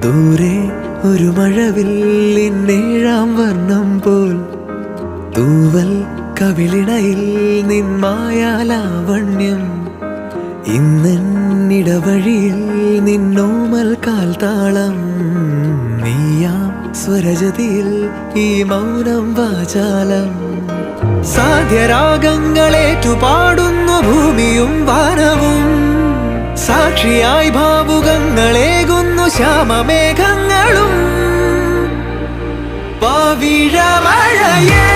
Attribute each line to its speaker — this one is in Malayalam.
Speaker 1: ദൂരെ ഒരു മഴവില്ലിന്നേഴാം വർണ്ണം പോൽ തൂവൽ കവിളിണയിൽ നിന്മായാലാവണ്യം ഇന്നിടവഴിയിൽ നിന്നോമൽ കാൽത്താളം നീയാം സ്വരജതിയിൽ ഈ മൗനം വാചാലം സാധ്യരാഗങ്ങളേറ്റുപാടുന്നു ഭൂമിയും വാനവും സാക്ഷിയായി ഭാവുകങ്ങളേകുന്നു ശ്യാമമേഘങ്ങളും പവിഴമഴയേ